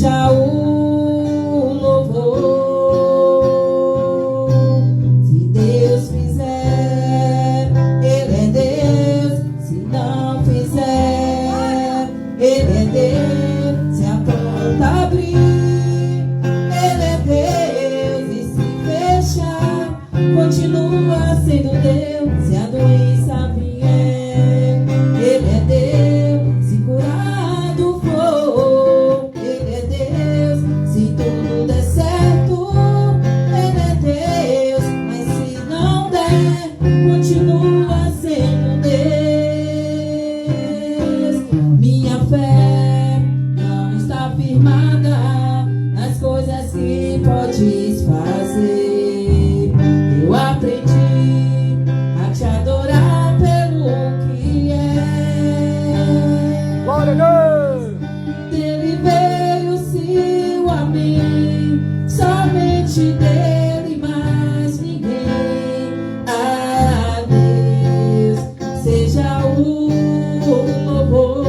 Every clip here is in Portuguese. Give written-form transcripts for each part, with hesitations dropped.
seja o louvor. Se Deus fizer, Ele é Deus. Se não fizer, Ele é Deus. Se a porta abrir, Ele é Deus. E se fechar, continua sendo Deus. Se a doença vier, Ele é Deus. Se curado for, Ele é Deus. Se tudo der certo, Ele é Deus. Mas se não der, continua sendo Deus. Minha fé não está firmada nas coisas que podes fazer. Eu aprendi a te adorar pelo que é. Glória a Deus! Dele veio o seu amém, somente dele, mais ninguém. A Deus seja o louvor.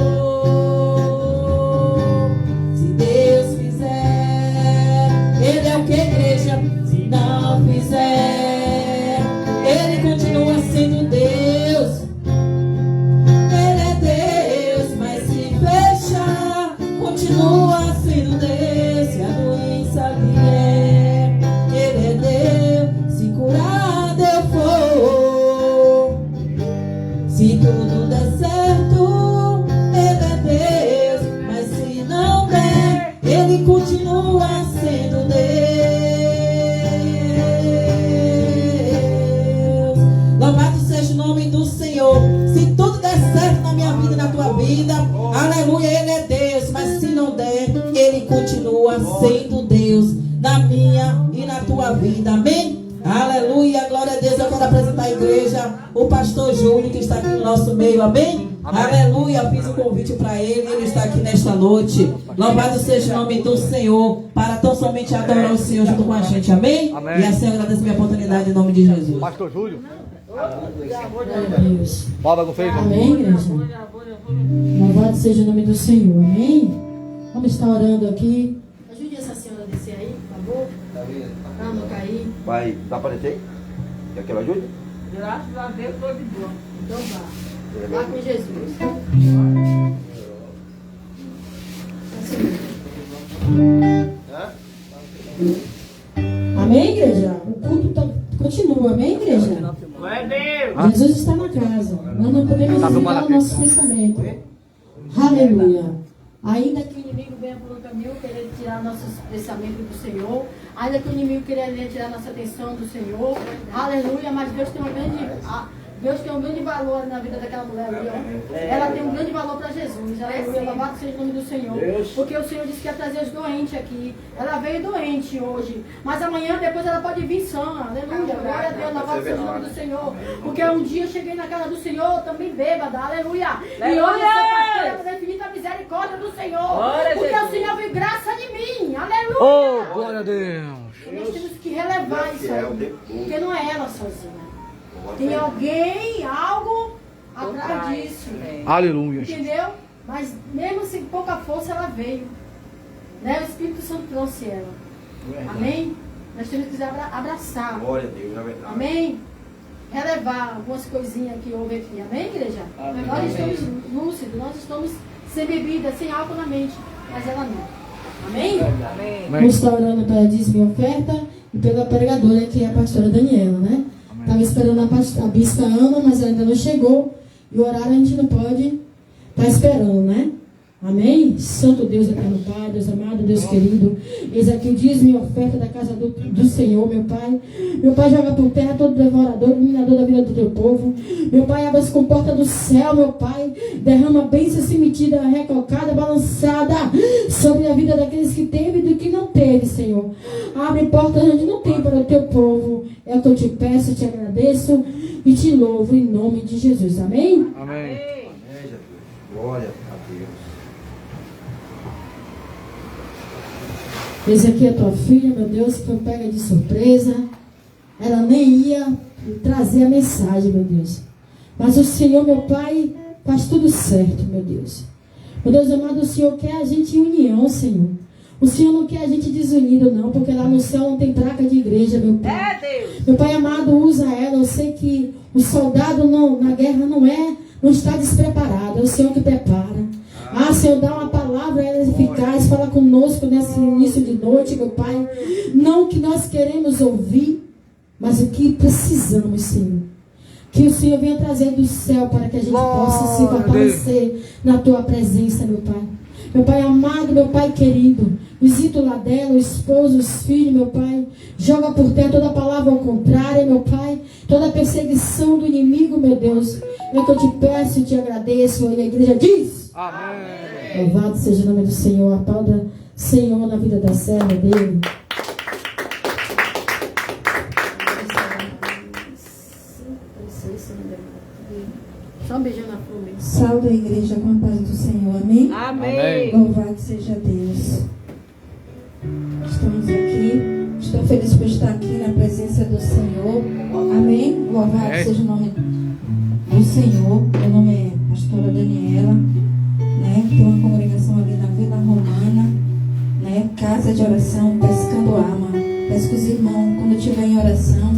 Se Deus fizer, Ele é o que, igreja? Se não fizer, Ele continua sendo Deus. Ele é Deus, mas se fechar, continua sendo Deus. Se a doença vier, Ele é Deus. Se curado eu for, se tudo der certo, Ele é Deus. Mas se não der, Ele continua sendo Deus. Louvado seja o nome do Senhor. Se tudo der certo na minha vida e na tua vida, aleluia, Ele é Deus. Mas se não der, Ele continua sendo Deus na minha e na tua vida. Amém? Aleluia, glória a Deus. Eu quero apresentar à igreja o pastor Júlio, que está aqui no nosso meio. Amém? Aleluia, fiz o convite para ele. Ele está aqui nesta noite. Louvado seja o nome do Senhor, para tão somente adorar o Senhor junto com a gente. Amém? Amém. E assim eu agradeço a minha oportunidade em nome de Jesus. Pastor Júlio. Glória a Deus. Fala com vocês. Amém, igreja? Louvado seja o nome do Senhor. Amém? Vamos estar orando aqui. Ajude essa senhora a descer aí, por favor. Para não cair. Vai aparecer? Quer que ela ajude? Graças a Deus, estou de boa. Então vá. Vá com Jesus. Amém, igreja? O culto continua. Amém, igreja? Glória a Deus. Jesus está na casa. Nós não podemos desligar o nosso pensamento. Aleluia. Ainda que o inimigo venha por um caminho querer tirar nossos pensamentos do Senhor, ainda que o inimigo queira tirar nossa atenção do Senhor, aleluia, mas Deus tem um grande valor na vida daquela mulher ali, ó. Ela tem um grande valor para Jesus, aleluia, louvado seja o nome do Senhor, porque o Senhor disse que ia trazer os doentes aqui. Ela veio doente hoje, mas amanhã depois ela pode vir sã, aleluia, glória a Deus, louvado seja o nome do Senhor, porque um dia eu cheguei na casa do Senhor também bêbada, aleluia, e hoje eu sou parceira da infinita misericórdia do Senhor, porque o Senhor viu graça de mim, aleluia. Oh, glória a Deus. Nós temos que relevar isso aí, porque não é ela sozinha. Tem alguém, algo atrás disso. Aleluia. Entendeu? Mas mesmo sem pouca força ela veio. Né? O Espírito Santo trouxe ela. Amém? Nós temos que abraçar. Glória a Deus, é verdade. Amém? Relevar algumas coisinhas que houve aqui. Amém, igreja? Amém. Nós estamos lúcidos, nós estamos sem bebida, sem álcool na mente. Mas ela não. Amém? Amém. Vamos estar orando pela dízimo e oferta e pela pregadora, que é a pastora Daniela, né? Estava esperando a bispa Ana, mas ela ainda não chegou. E o horário a gente não pode estar esperando, né? Amém? Santo Deus, eterno Pai, Deus amado, Deus querido. Eis aqui o dízimo e oferta da casa do Senhor, meu Pai. Meu Pai, joga por terra todo devorador, iluminador da vida do teu povo. Meu Pai, abre as comportas do céu, meu Pai. Derrama bênção sem medida, recalcada, balançada sobre a vida daqueles que teve e do que não teve, Senhor. Abre portas onde não tem para o teu povo. É o que eu te peço, te agradeço e te louvo em nome de Jesus. Amém? Amém. Glória a Deus. Esse aqui é a tua filha, meu Deus, que foi pega de surpresa. Ela nem ia trazer a mensagem, meu Deus. Mas o Senhor, meu Pai, faz tudo certo, meu Deus. Meu Deus amado, o Senhor quer a gente em união, Senhor. O Senhor não quer a gente desunido, não, porque lá no céu não tem placa de igreja, meu Pai. É Deus. Meu Pai amado, usa ela. Eu sei que o soldado na guerra não está despreparado. É o Senhor que prepara. Ah, Senhor, dá uma palavra a ela eficaz. Fala conosco nesse início de noite, meu Pai. Não o que nós queremos ouvir, mas o que precisamos, Senhor. Que o Senhor venha trazer do céu para que a gente possa se fortalecer na Tua presença, meu Pai. Meu Pai amado, meu Pai querido, visita o lar dela, o esposo, os filhos, meu Pai. Joga por terra toda palavra ao contrário, meu Pai. Toda perseguição do inimigo, meu Deus. É que eu te peço e te agradeço. E a igreja diz: amém. Louvado seja o nome do Senhor. Aplauda Senhor na vida da serva dele. Só um beijão na flor mesmo. Salve a igreja com a paz do Senhor, amém? Amém. Louvado seja Deus. Estamos aqui, estou feliz por estar aqui na presença do Senhor, amém? Louvado seja o nome do Senhor. Meu nome é pastora Daniela, né? Tem uma congregação ali na Vila Romana, né? Casa de oração, pescando alma. Peço que os irmãos, quando estiver em oração,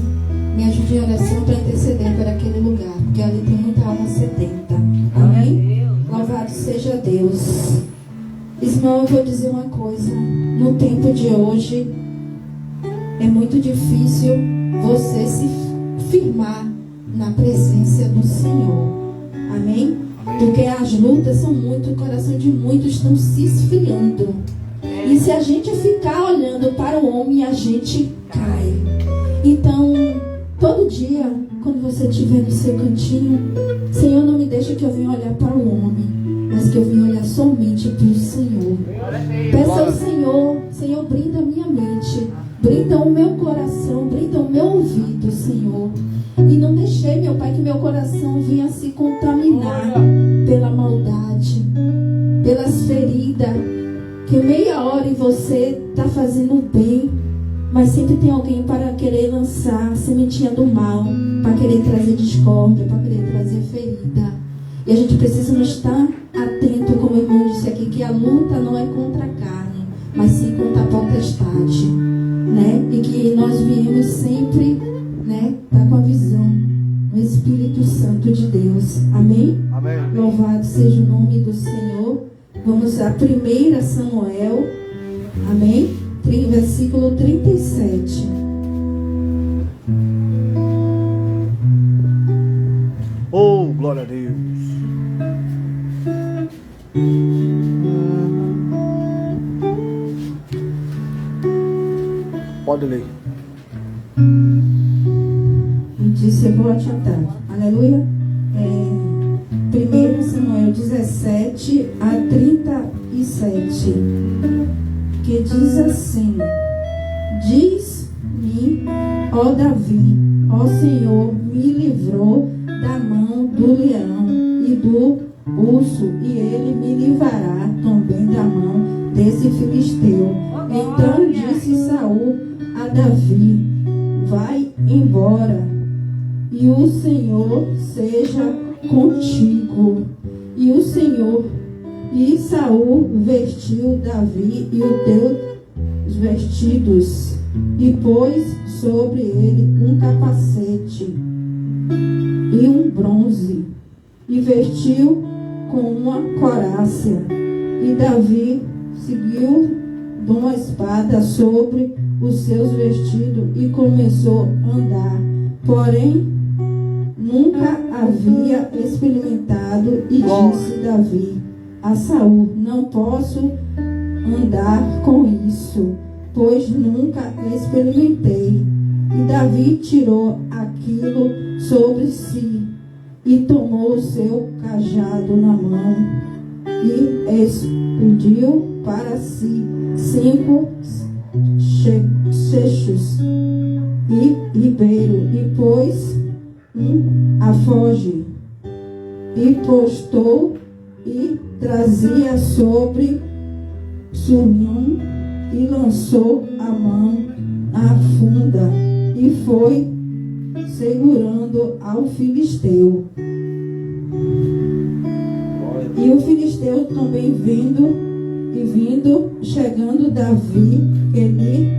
me ajude em oração para interceder por aquele lugar, porque ali tem muita alma sedenta. Amém? Louvado seja Deus. Irmão, eu vou dizer uma coisa. No tempo de hoje, é muito difícil você se firmar na presença do Senhor. Amém? Porque as lutas são muito, o coração de muitos estão se esfriando. E se a gente ficar olhando para o homem, a gente cai. Então, todo dia, quando você estiver no seu cantinho, Senhor, não me deixa que eu venha olhar para o homem, mas que eu venha olhar somente para o Senhor. Peça ao Senhor, Senhor, brinda a minha mente, brinda o meu coração, brinda o meu ouvido, Senhor. E não deixei, meu Pai, que meu coração venha se contaminar pela maldade, pelas feridas, que meia hora em você está fazendo bem, mas sempre tem alguém para querer lançar a sementinha do mal, para querer trazer discórdia, para querer trazer ferida. E a gente precisa estar atento, como o irmão disse aqui, que a luta não é contra a carne, mas sim contra a potestade, né? E que nós viemos sempre, né, tá com a visão no Espírito Santo de Deus. Amém? Amém. Louvado seja o nome do Senhor. Vamos a 1 Samuel, amém? Versículo 37. Oh, glória a Deus. Pode ler. Disse, eu vou adiantar. Aleluia. 1 Samuel 17 a 37. Que diz assim: Diz-me, ó Davi, ó Senhor, me livrou da mão do leão e do urso, e ele me livrará também da mão desse filisteu. Então disse Saul a Davi: Vai embora, e o Senhor seja contigo. E o Senhor E Saul vestiu Davi e os teus vestidos, e pôs sobre ele um capacete e um bronze, e vestiu com uma couraça. E Davi seguiu de uma espada sobre os seus vestidos e começou a andar. Porém, nunca havia experimentado, e disse Davi a Saul: Não posso andar com isso, pois nunca experimentei. E Davi tirou aquilo sobre si e tomou o seu cajado na mão e explodiu para si 5 seixos e ribeiro, e pôs um alforje e postou e trazia sobre Sulhum, e lançou a mão à funda e foi segurando ao filisteu. E o filisteu também vendo e vindo, chegando Davi, ele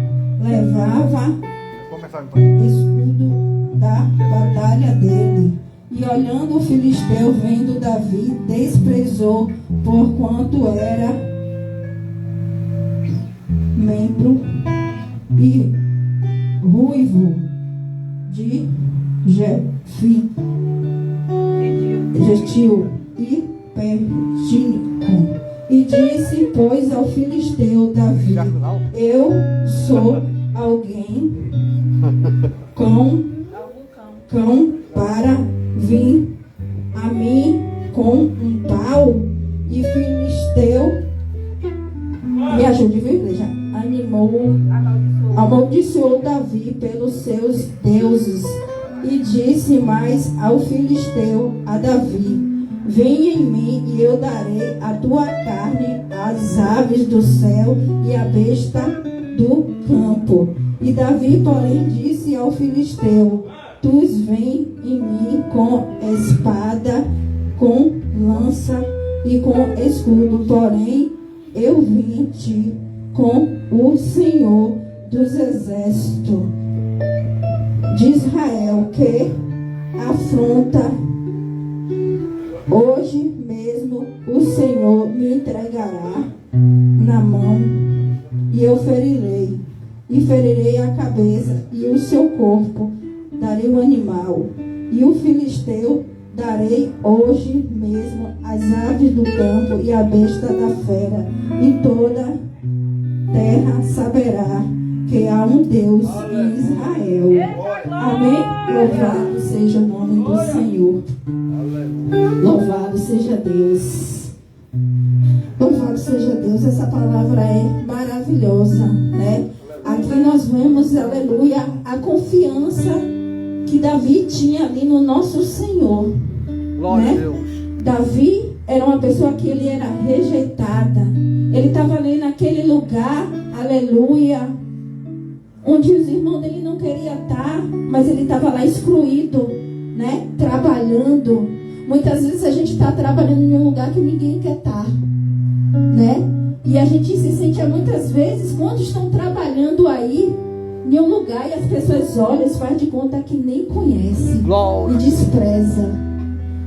levava escudo da batalha dele. E olhando o filisteu, vendo Davi, desprezou, porquanto era membro e ruivo de Getil e pertinho. E disse, pois, ao filisteu Davi, eu sou alguém com cão para vir a mim com um pau. E filisteu, me ajude, viu, igreja? Amaldiçoou Davi pelos seus deuses. E disse mais ao filisteu, a Davi, vem em mim e eu darei a tua carne às aves do céu e à besta do campo. E Davi, porém, disse ao filisteu, tu vem em mim com espada, com lança e com escudo, porém eu vim-te com o Senhor dos exércitos de Israel, que afronta. Hoje mesmo o Senhor me entregará na mão, e eu ferirei a cabeça e o seu corpo darei o animal, e o filisteu darei hoje mesmo as aves do campo e a besta da fera, e toda terra saberá que há um Deus em Israel. Amém? Louvado seja o nome do Senhor. Louvado seja Deus. Louvado seja Deus. Essa palavra é maravilhosa, né? Aqui nós vemos, aleluia, a confiança que Davi tinha ali no nosso Senhor. Glória, né? a Deus. Davi era uma pessoa que ele era rejeitada. Ele estava ali naquele lugar, aleluia, onde os irmãos dele não queriam estar, mas ele estava lá excluído, né? Trabalhando. Muitas vezes a gente está trabalhando em um lugar que ninguém quer estar, né? E a gente se sente muitas vezes, quando estão trabalhando aí, em um lugar, e as pessoas olham e fazem de conta que nem conhecem e despreza.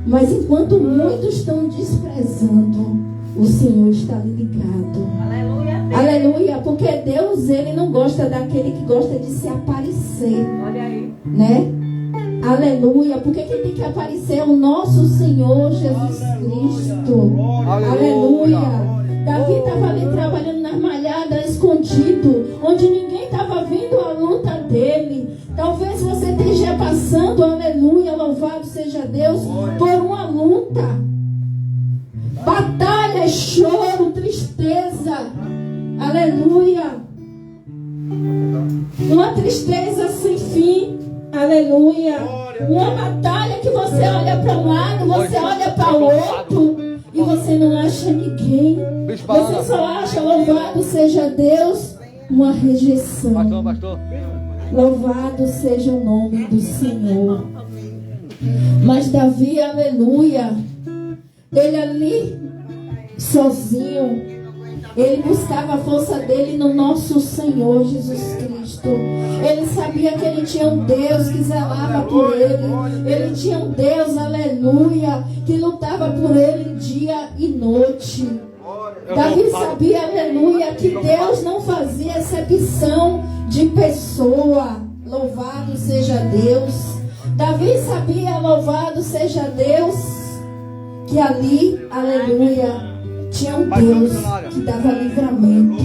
Mas enquanto muitos estão desprezando, o Senhor está ali ligado. Aleluia. Aleluia, porque Deus, ele não gosta daquele que gosta de se aparecer. Olha aí. Né? Aleluia, porque quem tem que aparecer é o nosso Senhor Jesus Cristo. Aleluia. Davi estava ali trabalhando nas malhadas, escondido, onde ninguém estava vendo a luta dele. Talvez você esteja passando, aleluia, louvado seja Deus, por uma luta. Batalha, choro, tristeza. Aleluia. Uma tristeza sem fim. Aleluia. Uma batalha que você olha para um lado, você olha para o outro e você não acha ninguém. Você só acha, louvado seja Deus, uma rejeição. Louvado seja o nome do Senhor. Mas Davi, aleluia, ele ali, sozinho, ele buscava a força dele no nosso Senhor Jesus Cristo. Ele sabia que ele tinha um Deus que zelava por ele. Ele tinha um Deus, aleluia, que lutava por ele dia e noite. Davi sabia, aleluia, que Deus não fazia acepção de pessoa. Louvado seja Deus. Davi sabia, louvado seja Deus, que ali, aleluia, tinha um Deus que dava livramento.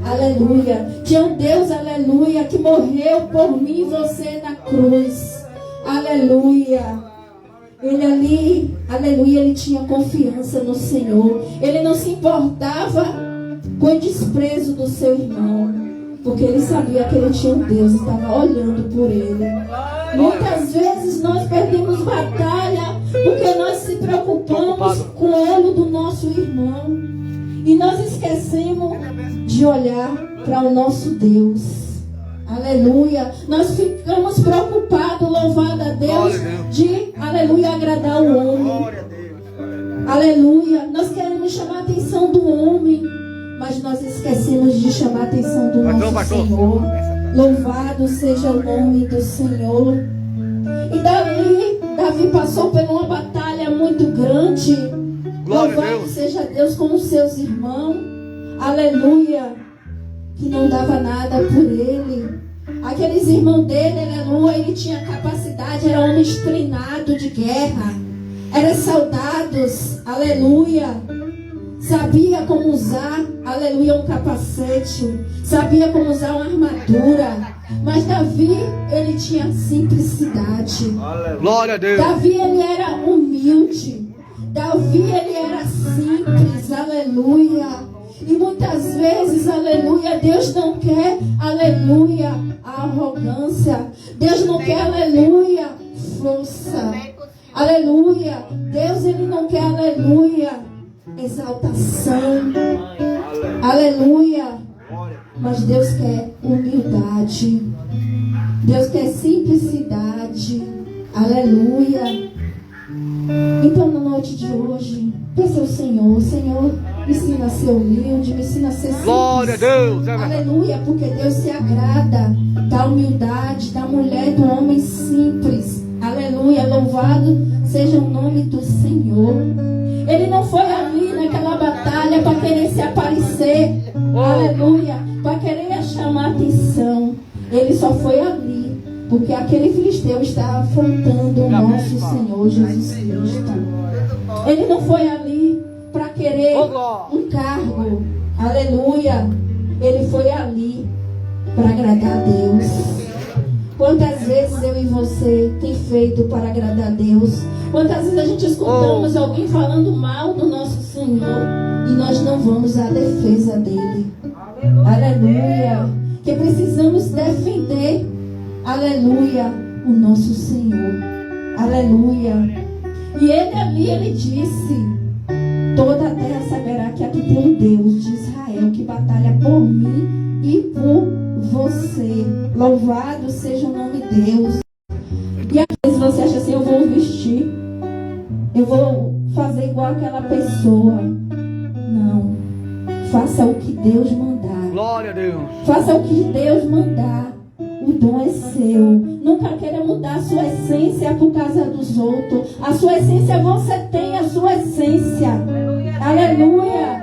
Aleluia. Tinha um Deus, aleluia, que morreu por mim e você na cruz. Aleluia. Ele ali, aleluia, ele tinha confiança no Senhor. Ele não se importava com o desprezo do seu irmão, porque ele sabia que ele tinha um Deus, estava olhando por ele. Muitas vezes nós perdemos batalha porque nós se preocupamos com o olho do nosso irmão e nós esquecemos de olhar para o nosso Deus. Aleluia. Nós ficamos preocupados, louvado a Deus, de, aleluia, agradar o homem. Aleluia. Nós queremos chamar a atenção do homem. mas nós esquecemos de chamar a atenção do nosso Senhor. Louvado seja o nome do Senhor. E Davi passou por uma batalha muito grande. Louvado seja Deus com os seus irmãos. Aleluia. Que não dava nada por ele. Aqueles irmãos dele, aleluia, ele tinha capacidade, era homens treinados de guerra. Eram soldados, aleluia. Sabia como usar, aleluia, um capacete. Sabia como usar uma armadura. Mas Davi, ele tinha simplicidade. Glória a Deus. Davi, ele era humilde. Davi, ele era simples, aleluia. E muitas vezes, aleluia, Deus não quer, aleluia, a arrogância. Deus não quer, aleluia, força. Aleluia. Deus, ele não quer, aleluia, exaltação. Aleluia. Mas Deus quer humildade. Deus quer simplicidade. Aleluia. Então, na noite de hoje, peça ao Senhor, Senhor, me ensina a ser humilde, me ensina a ser simples. Glória a Deus. Aleluia, porque Deus se agrada da humildade, da mulher, do homem simples. Aleluia, louvado seja o nome do Senhor. Ele não foi ali naquela batalha para querer se aparecer. Aleluia, para querer chamar atenção. Ele só foi ali porque aquele filisteu está afrontando o nosso Senhor Jesus Cristo. Ele não foi ali para querer um cargo. Aleluia. Ele foi ali para agradar a Deus. Quantas vezes eu e você tem feito para agradar a Deus? Quantas vezes a gente escutamos alguém falando mal do nosso Senhor e nós não vamos à defesa dele? Aleluia. Que precisamos defender, aleluia, o nosso Senhor. Aleluia. E ele ali, ele disse: toda a terra saberá que aqui tem um Deus de Israel que batalha por mim e por você. Louvado seja o nome de Deus. E às vezes você acha assim: eu vou vestir, eu vou fazer igual aquela pessoa. Não. Faça o que Deus mandar. Glória a Deus. Faça o que Deus mandar. O dom é seu. Nunca queira mudar a sua essência por causa dos outros. A sua essência, você tem a sua essência. Aleluia.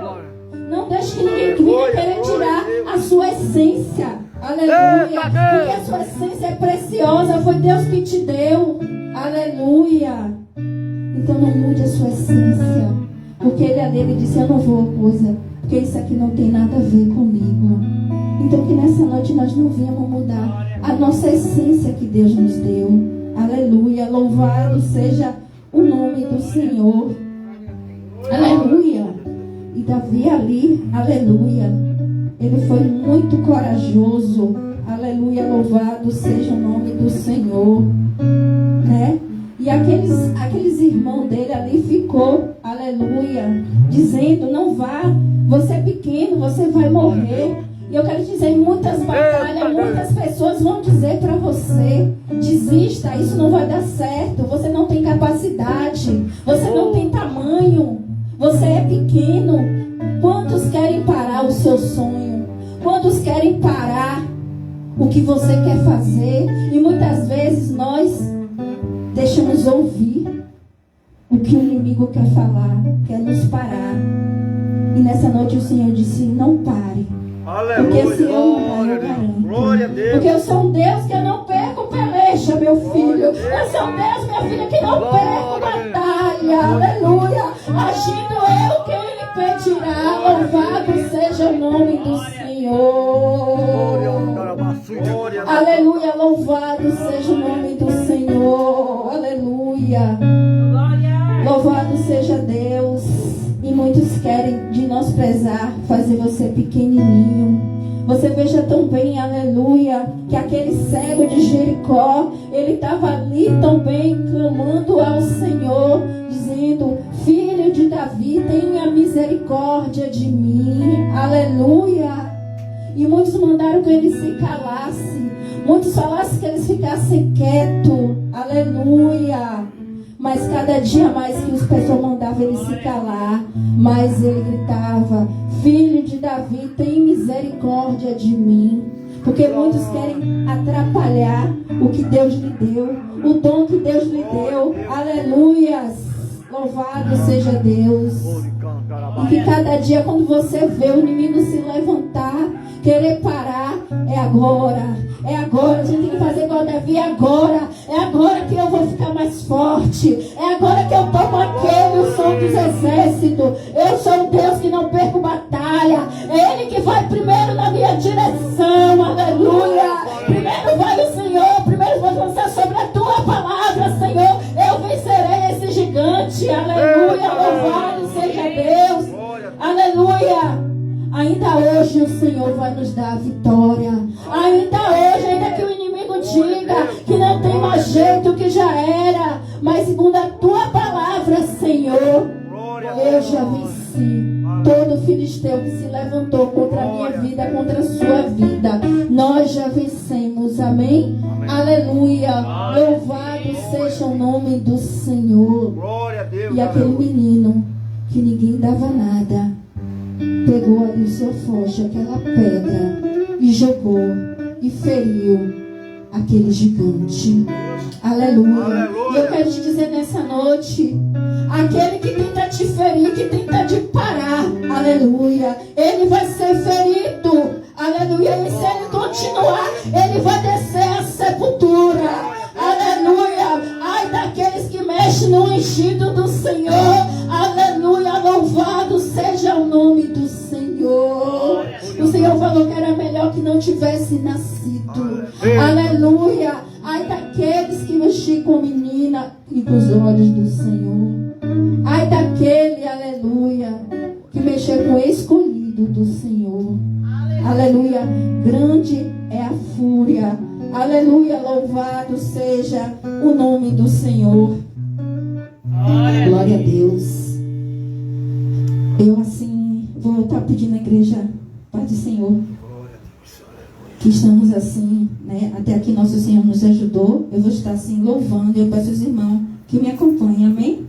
Não deixe que ninguém venha querer tirar a sua essência. Aleluia. Porque a sua essência é preciosa. Foi Deus que te deu. Aleluia. Então não mude a sua essência. Porque ele disse: eu não vou coisa, porque isso aqui não tem nada a ver comigo. Então que nessa noite nós não viemos mudar a nossa essência que Deus nos deu. Aleluia. Louvado seja o nome do Senhor. Aleluia. E Davi ali, aleluia, ele foi muito corajoso. Aleluia. Louvado seja o nome do Senhor, né? E aqueles irmãos dele ali ficou, aleluia, dizendo: não vá, você é pequeno, você vai morrer. E eu quero dizer, em muitas batalhas, muitas pessoas vão dizer para você: desista, isso não vai dar certo, você não tem capacidade, você não tem tamanho, você é pequeno. Quantos querem parar o seu sonho? Quantos querem parar o que você quer fazer? E muitas vezes nós deixamos ouvir o que o inimigo quer falar, quer nos parar. E nessa noite o Senhor disse: não pare. Porque se eu não vai, eu garanto. Porque eu sou um Deus que eu não perco peleja, meu filho. Eu sou um Deus, minha filha, que não perco batalha. Aleluia. Agindo eu, quem lhe pedirá? Louvado seja o nome do Senhor. Aleluia. Louvado seja o nome do Senhor. Aleluia. Louvado seja Deus. E muitos querem menosprezar, fazer você pequenininho. Você veja tão bem, aleluia, que aquele cego de Jericó, ele estava ali também clamando ao Senhor, dizendo: filho de Davi, tenha misericórdia de mim. Aleluia. E muitos mandaram que ele se calasse. Muitos falassem que eles ficassem quietos. Aleluia. Mas cada dia mais que os pessoal mandavam ele se calar, mais ele gritava: Filho de Davi, tem misericórdia de mim. Porque muitos querem atrapalhar o que Deus lhe deu, o dom que Deus lhe deu. Aleluias! Louvado seja Deus. E que cada dia, quando você vê o inimigo se levantar, querer parar, é agora. É agora, a gente tem que fazer igual Davi, é agora que eu vou ficar mais forte, é agora que eu tomo aquele, o som dos exércitos. Eu sou um Deus que não perco batalha, é Ele que vai primeiro na minha direção, aleluia. Primeiro vai o Senhor, primeiro vou lançar sobre a tua palavra, Senhor, eu vencerei esse gigante, aleluia, louvado seja Deus, aleluia. Ainda hoje o Senhor vai nos dar a vitória. Ainda hoje, ainda que o inimigo diga que não tem mais jeito, que já era, mas segundo a tua palavra, Senhor, eu já venci todo filisteu que se levantou contra a minha vida, contra a sua vida. Nós já vencemos, amém? Aleluia. Louvado seja o nome do Senhor. E aquele menino que ninguém dava nada, pegou ali o seu foge, aquela pedra, e jogou, e feriu aquele gigante. Aleluia. E eu quero te dizer nessa noite, aquele que tenta te ferir, que tenta te parar, aleluia, ele vai ser ferido, aleluia. E se ele continuar, ele vai descer à sepultura, aleluia. Ai daqueles que mexem no ungido do Senhor, aleluia, louvado seja o nome do Senhor. O Senhor falou que era melhor que não tivesse nascido, aleluia. Ai daqueles que mexem com a menina e com os olhos do Senhor. Ai daquele, aleluia, que mexeu com o escolhido do Senhor, aleluia. Grande é a fúria, aleluia, louvado seja o nome do Senhor. Glória a Deus. Eu assim vou estar pedindo à igreja, Pai do Senhor, que estamos assim, né? Até aqui nosso Senhor nos ajudou. Eu vou estar assim louvando. Eu peço aos irmãos que me acompanhem, amém?